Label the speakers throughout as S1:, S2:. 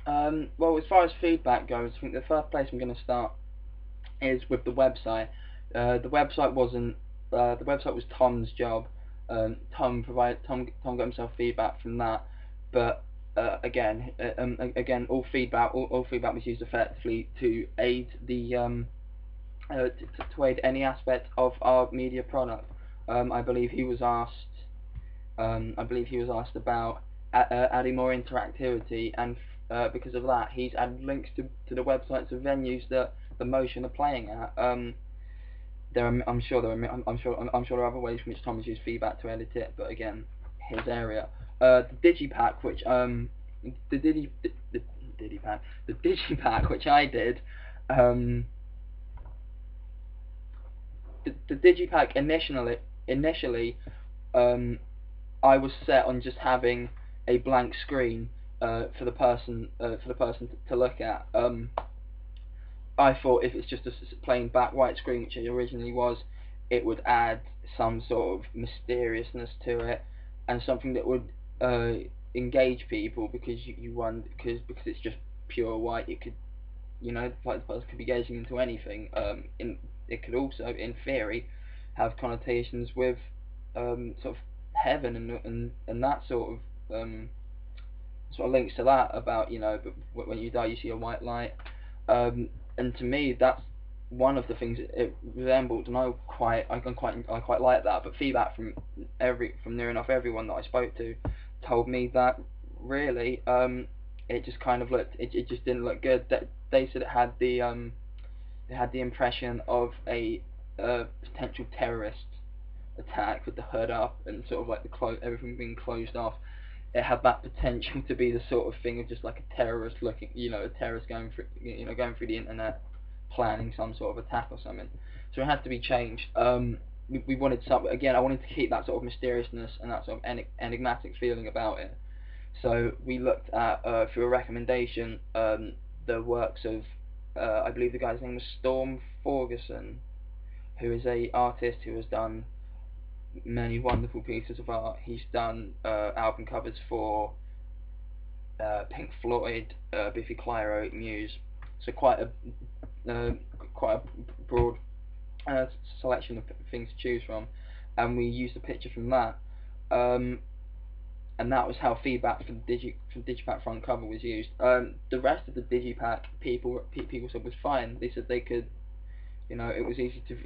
S1: Well, as far as feedback goes, I think the first place I'm going to start is with the website. The website wasn't. The website was Tom's job. Tom got himself feedback from that, but again, all feedback was used effectively to aid the to aid any aspect of our media product. I believe he was asked. I believe he was asked about adding more interactivity, and because of that, he's added links to the websites of venues that the Motion are playing at. I'm sure there are other ways in which Tom has used feedback to edit it, but again, his area. The Digipack, which the Digipack, the Digipack, which I did. The Digipack initially, um, I was set on just having a blank screen for the person to look at. I thought if it's just a plain black white screen, which it originally was, it would add some sort of mysteriousness to it and something that would engage people, because because it's just pure white. It could, like, the person could be gazing into anything. It could also, in theory, have connotations with sort of heaven and that sort of links to that, about, but when you die you see a white light. And to me, that's one of the things it resembled, and I quite like that. But feedback from near enough everyone that I spoke to told me that really, it just kind of it just didn't look good. That they said it had the impression of a potential terrorist attack with the hood up and sort of like everything being closed off. It had that potential to be the sort of thing of just like a terrorist looking, a terrorist going through the internet, planning some sort of attack or something. So it had to be changed. We wanted some, again, I wanted to keep that sort of mysteriousness and that sort of enigmatic feeling about it. So we looked at, through a recommendation, the works of, I believe the guy's name was Storm Ferguson, who is a artist who has done many wonderful pieces of art. He's done album covers for Pink Floyd, Biffy Clyro, Muse. So quite a broad selection of things to choose from, and we used a picture from that. And that was how feedback for the Digipack front cover was used. The rest of the Digipack, people said was fine. They said they could, it was easy to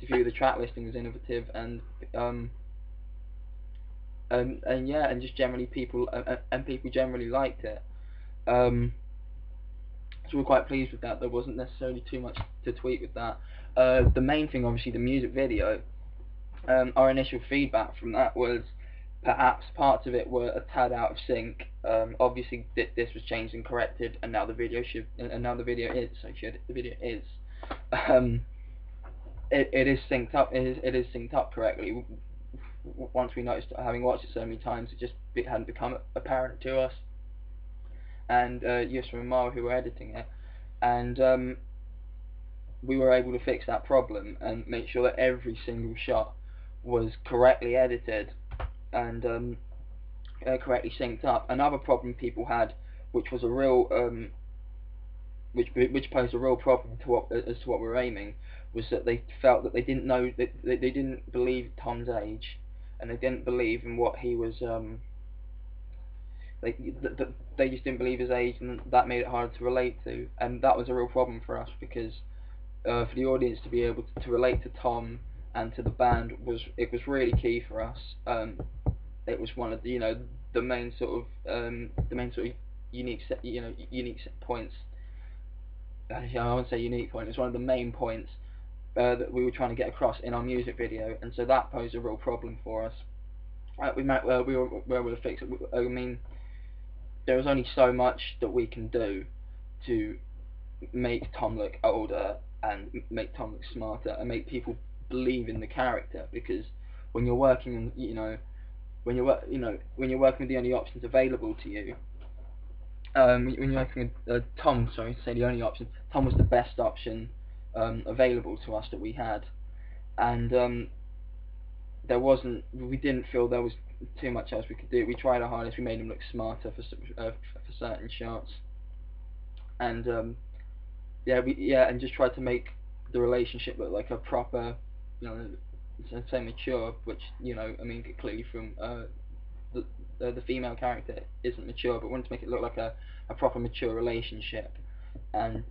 S1: view. The track listing was innovative, and just generally people generally liked it. So we're quite pleased with that. There wasn't necessarily too much to tweet with that. The main thing, obviously, the music video. Our initial feedback from that was perhaps parts of it were a tad out of sync. Obviously, this was changed and corrected, and now the video is. The video is. It is synced up. It is synced up correctly. Once we noticed, having watched it so many times, it hadn't become apparent to us. And Yusra and Mara, who were editing it, and we were able to fix that problem and make sure that every single shot was correctly edited and correctly synced up. Another problem people had, which was a real which posed a real problem as to what we're aiming, was that they felt that they didn't know, that they didn't believe Tom's age, and they didn't believe in what he was. They just didn't believe his age, and that made it hard to relate to, and that was a real problem for us, because for the audience to be able to relate to Tom and to the band was really key for us. It was one of the main sort of unique points. I wouldn't say unique point. It was one of the main points that we were trying to get across in our music video, and so that posed a real problem for us. We were able to fix it. I mean, there was only so much that we can do to make Tom look older and make Tom look smarter and make people believe in the character, because when you're working when you're working with the only options available to you, when you're working with Tom, sorry to say the only option, Tom was the best option available to us that we had, and we didn't feel there was too much else we could do. We tried our hardest. We made him look smarter for certain shots. and and just try to make the relationship look like a proper, say mature, which I mean clearly from the the female character isn't mature, but wanted to make it look like a proper mature relationship, and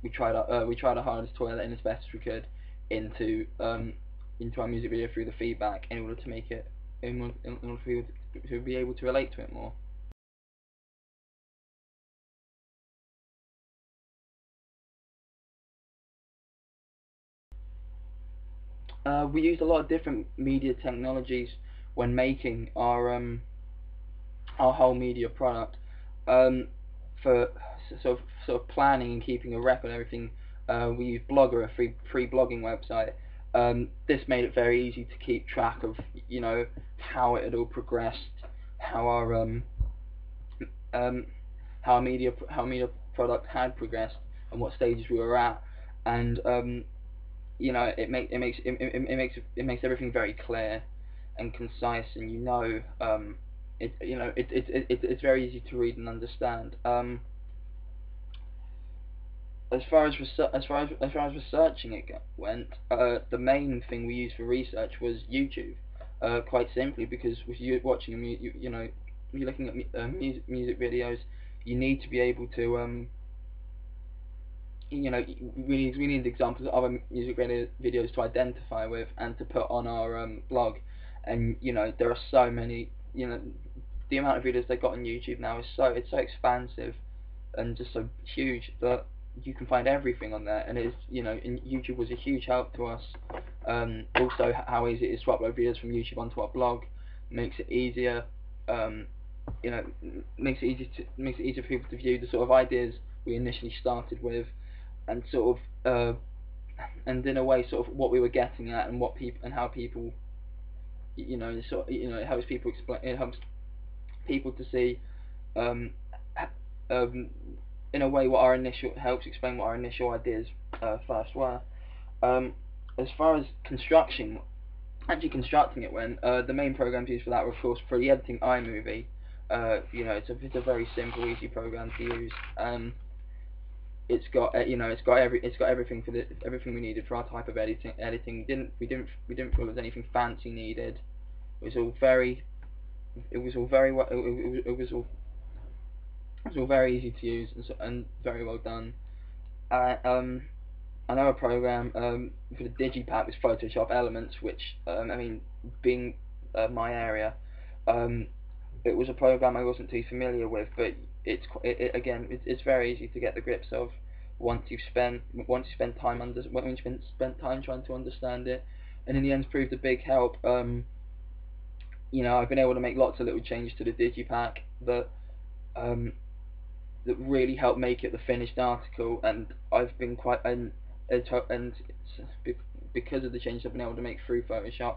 S1: we tried our hardest to let in as best as we could into our music video through the feedback in order to make it in order for people to be able to relate to it more. We used a lot of different media technologies when making our whole media product. For sort of planning and keeping a record of everything, we used Blogger, a free blogging website. This made it very easy to keep track of how it had all progressed, how our how media product had progressed, and what stages we were at, and it makes everything very clear and concise, and it's very easy to read and understand. As far as researching it went, the main thing we used for research was YouTube. Quite simply, because if you're watching you're looking at music videos, you need to be able to we need examples of other music videos to identify with and to put on our blog. And there are so many. The amount of videos they got on YouTube now is so expansive and just so huge that you can find everything on there, and it's and YouTube was a huge help to us. Also, how easy it is to upload videos from YouTube onto our blog makes it easier. Makes it easier for people to view the sort of ideas we initially started with, and sort of and in a way sort of what we were getting at, and how people it helps people it helps people to see in a way helps explain what our initial ideas first were. As far as constructing it went, the main programs used for that were, of course, for the editing, iMovie. It's a very simple, easy program to use. It's got everything everything we needed for our type of editing. We didn't feel there was anything fancy needed. It was all very easy to use and very well done. Another program for the Digipack was Photoshop Elements, which being my area, it was a program I wasn't too familiar with, but it's very easy to get the grips of once you spend time spent time trying to understand it, and in the end proved a big help. I've been able to make lots of little changes to the Digipack that really helped make it the finished article, and I've been because of the changes I've been able to make through Photoshop,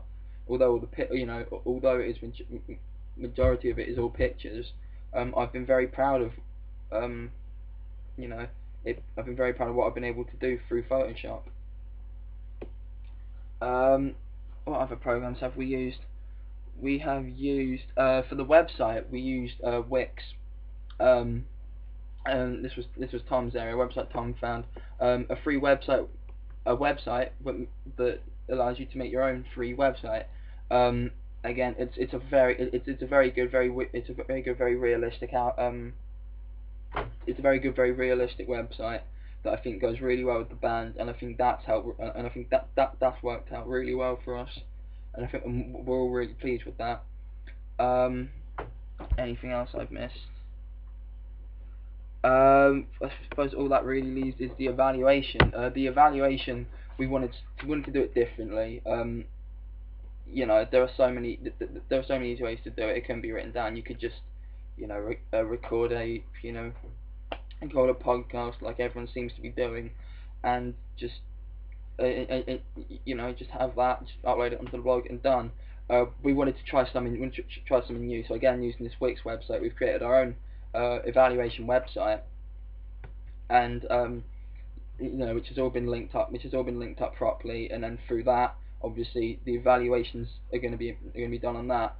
S1: although it is majority of it is all pictures, I've been very proud of I've been very proud of what I've been able to do through Photoshop. What other programs have we used? We have used for the website we used Wix. And this was Tom's area, a website Tom found, a free website, that allows you to make your own free website. Again, it's a very good, very realistic website that I think goes really well with the band, and I think that's that's worked out really well for us, and I think we're all really pleased with that. Anything else I've missed? I suppose all that really leaves is the evaluation. The evaluation, we wanted to do it differently. There are so many easy ways to do it. It can be written down. You could just record a podcast like everyone seems to be doing, and just just have that, just upload it onto the blog and done. We wanted to try something new. So again, using this Wix website, we've created our own evaluation website, and which has all been linked up properly, and then through that, obviously, the evaluations are going to be done on that.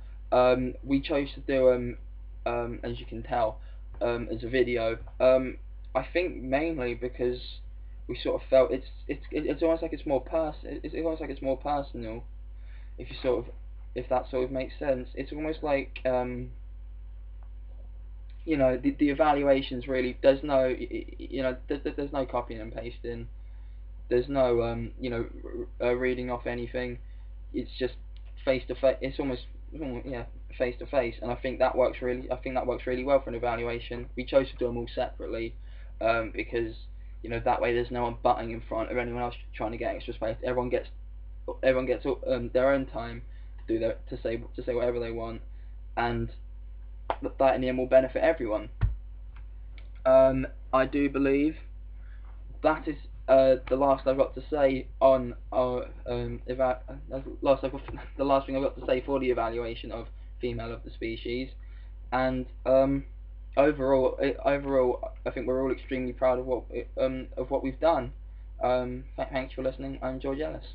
S1: We chose to do as you can tell, as a video. I think mainly because we sort of felt it's almost like it's more it's almost like it's more personal, if you sort of, if that sort of makes sense. It's almost like, the evaluations really, there's no, there's no copying and pasting. There's no, reading off anything. It's just face to face. It's almost, yeah, face to face. And I think that works really. I think that works really well for an evaluation. We chose to do them all separately, because that way there's no one butting in front of anyone else trying to get extra space. Everyone gets their own time to do to say whatever they want, and that in the end will benefit everyone. I do believe that is the last I've got to say on our the last thing I've got to say for the evaluation of female of the species. And overall, I think we're all extremely proud of what we've done. Thanks for listening. I'm George Ellis.